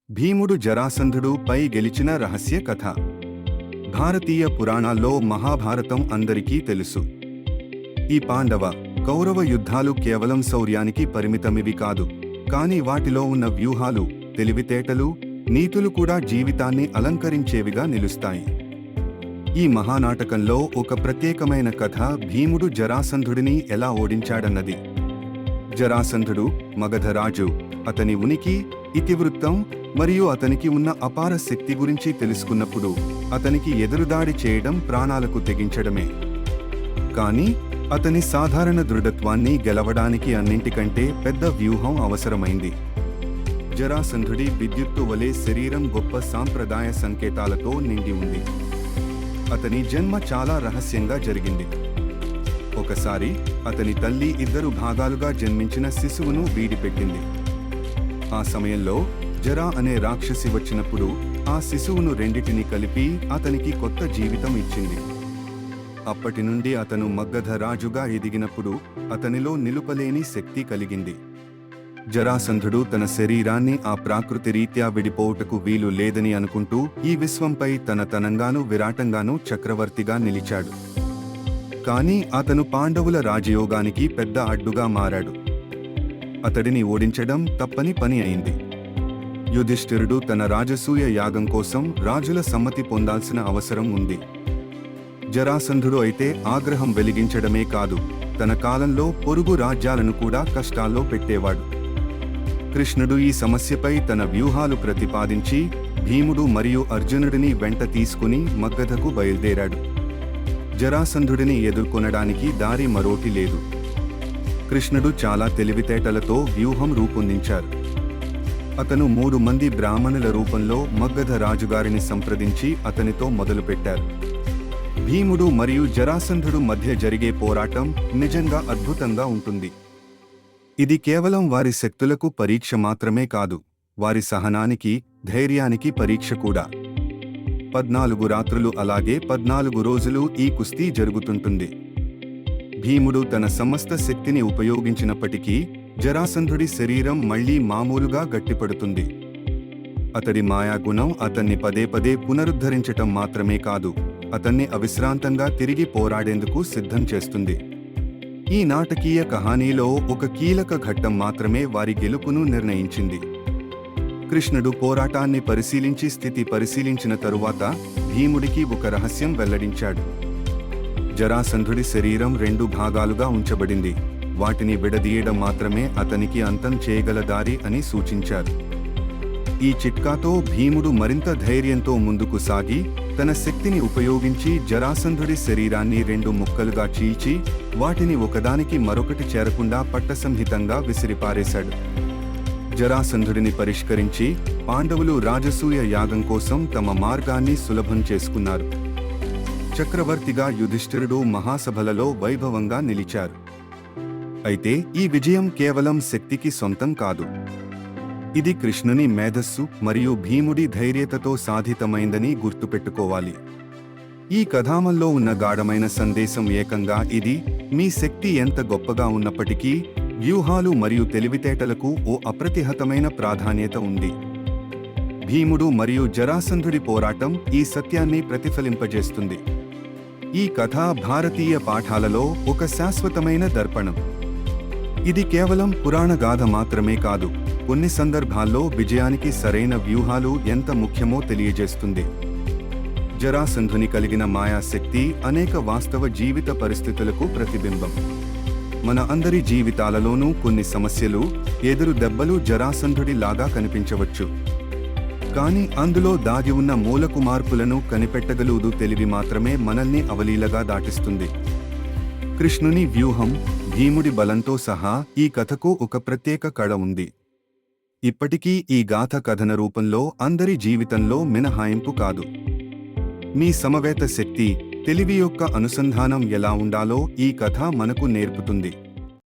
భీముడు జరాసంధుడు పై గెలిచిన రహస్య కథ. భారతీయ పురాణాల్లో మహాభారతం అందరికీ తెలుసు. ఈ పాండవ కౌరవ యుద్ధాలు కేవలం శౌర్యానికి పరిమితమివి కాదు, కానీ వాటిలో ఉన్న వ్యూహాలు, తెలివితేటలు, నీతులు కూడా జీవితాన్ని అలంకరించేవిగా నిలుస్తాయి. ఈ మహానాటకంలో ఒక ప్రత్యేకమైన కథ భీముడు జరాసంధుడిని ఎలా ఓడించాడన్నది. జరాసంధుడు మగధరాజు. అతని ఉనికి, ఇతివృత్తం మరియు అతనికి ఉన్న అపార శక్తి గురించి తెలుసుకున్నప్పుడు అతనికి ఎదురుదాడి చేయడం ప్రాణాలకు తెగించడమే. కానీ అతని సాధారణ దృఢత్వాన్ని గెలవడానికి అన్నింటికంటే పెద్ద వ్యూహం అవసరమైంది. జరాసంధుడి విద్యుత్తు వలె శరీరం గొప్ప సాంప్రదాయ సంకేతాలతో నిండి ఉంది. అతని జన్మ చాలా రహస్యంగా జరిగింది. ఒకసారి అతని తల్లి 2 భాగాలుగా జన్మించిన శిశువును వీడిపెట్టింది. ఆ సమయంలో జరా అనే రాక్షసి వచ్చినప్పుడు ఆ శిశువును రెండిటిని కలిపి అతనికి కొత్త జీవితం ఇచ్చింది. అప్పటి నుండి అతను మగధ రాజుగా ఎదిగినప్పుడు అతనిలో నిలుపలేని శక్తి కలిగింది. జరాసంధుడు తన శరీరాన్ని ఆ ప్రాకృతి రీత్యా విడిపోవుటకు వీలు లేదని అనుకుంటూ ఈ విశ్వంపై తన తనంగానూ విరాటంగానూ చక్రవర్తిగా నిలిచాడు. కానీ అతను పాండవుల రాజయోగానికి పెద్ద అడ్డుగా మారాడు. అతడిని ఓడించడం తప్పని పని అయింది. యుధిష్ఠిరుడు తన రాజసూయ యాగం కోసం రాజుల సమ్మతి పొందాల్సిన అవసరం ఉంది. జరాసంధుడు అయితే ఆగ్రహం వెలిగించడమే కాదు, తన కాలంలో పొరుగు రాజ్యాలను కూడా కష్టాల్లో పెట్టేవాడు. కృష్ణుడు ఈ సమస్యపై తన వ్యూహాలు ప్రతిపాదించి భీముడు మరియు అర్జునుడిని వెంట తీసుకుని మగధకు బయలుదేరాడు. జరాసంధుడిని ఎదుర్కొనడానికి దారి మరోటి లేదు. కృష్ణుడు చాలా తెలివితేటలతో వ్యూహం రూపొందించారు. అతను 3 మంది బ్రాహ్మణుల రూపంలో మగధ రాజుగారిని సంప్రదించి అతనితో మొదలుపెట్టారు. భీముడు మరియు జరాసంధుడు మధ్య జరిగే పోరాటం నిజంగా అద్భుతంగా ఉంటుంది. ఇది కేవలం వారి శక్తులకు పరీక్ష మాత్రమే కాదు, వారి సహనానికి, ధైర్యానికి పరీక్ష కూడా. 14 రాత్రులు అలాగే 14 రోజులు ఈ కుస్తీ జరుగుతుంటుంది. భీముడు తన సమస్త శక్తిని ఉపయోగించినప్పటికీ జరాసంధుడి శరీరం మళ్లీ మామూలుగా గట్టిపడుతుంది. అతడి మాయాగుణం అతన్ని పదే పదే పునరుద్ధరించటం మాత్రమే కాదు, అతన్ని అవిశ్రాంతంగా తిరిగి పోరాడేందుకు సిద్ధం చేస్తుంది. ఈ నాటకీయ కహానీలో ఒక కీలక ఘట్టం మాత్రమే వారి గెలుపును నిర్ణయించింది. కృష్ణుడు పోరాటాన్ని పరిశీలించి స్థితి పరిశీలించిన తరువాత భీముడికి ఒక రహస్యం వెల్లడించాడు. జరాసంధుడి శరీరం 2 భాగాలుగా ఉంచబడింది. వాటిని విడదీయడం మాత్రమే అతనికి అంతం చేయగల దారి అని సూచించారు. ఈ చిట్కాతో భీముడు మరింత ధైర్యంతో ముందుకు సాగి తన శక్తిని ఉపయోగించి జరాసంధుడి శరీరాన్ని 2 ముక్కలుగా చీల్చి వాటిని ఒకదానికి మరొకటి చేరకుండా పట్టసంహితంగా విసిరిపారేశాడు. జరాసంధుడిని పరిష్కరించి పాండవులు రాజసూయ యాగం కోసం తమ మార్గాన్ని సులభం చేసుకున్నారు. చక్రవర్తిగా యుధిష్ఠిరుడు మహాసభలలో వైభవంగా నిలిచారు. అయితే ఈ విజయం కేవలం శక్తికి సొంతం కాదు. ఇది కృష్ణుని మేధస్సు మరియు భీముడి ధైర్యతతో సాధితమైందని గుర్తుపెట్టుకోవాలి. ఈ కథామల్లో ఉన్న గాఢమైన సందేశం ఏకంగా ఇది: మీ శక్తి ఎంత గొప్పగా ఉన్నప్పటికీ వ్యూహాలు మరియు తెలివితేటలకు ఓ అప్రతిహతమైన ప్రాధాన్యత ఉంది. భీముడు మరియు జరాసంధుడి పోరాటం ఈ సత్యాన్ని ప్రతిఫలింపజేస్తుంది. ఈ కథ భారతీయ పాఠాలలో ఒక శాశ్వతమైన దర్పణం. ఇది కేవలం పురాణగాథ మాత్రమే కాదు, కొన్ని సందర్భాల్లో విజయానికి సరైన వ్యూహాలు ఎంత ముఖ్యమో తెలియజేస్తుంది. జరాసంధుని కలిగిన మాయాశక్తి అనేక వాస్తవ జీవిత పరిస్థితులకు ప్రతిబింబం. మన అందరి జీవితాలలోనూ కొన్ని సమస్యలు, ఎదురు దెబ్బలు జరాసంధుడి లాగా కనిపించవచ్చు. కానీ అందులో దాగి ఉన్న మూలకు మార్పులను కనిపెట్టగలుగుదు తెలివి మాత్రమే మనల్ని అవలీలగా దాటిస్తుంది. కృష్ణుని వ్యూహం, భీముడి బలంతో సహా ఈ కథకు ఒక ప్రత్యేక కళ ఉంది. ఇప్పటికీ ఈ గాథ కథన రూపంలో అందరి జీవితంలో మినహాయింపు కాదు. మీ సమవేత శక్తి, తెలివి యొక్క అనుసంధానం ఎలా ఉండాలో ఈ కథ మనకు నేర్పుతుంది.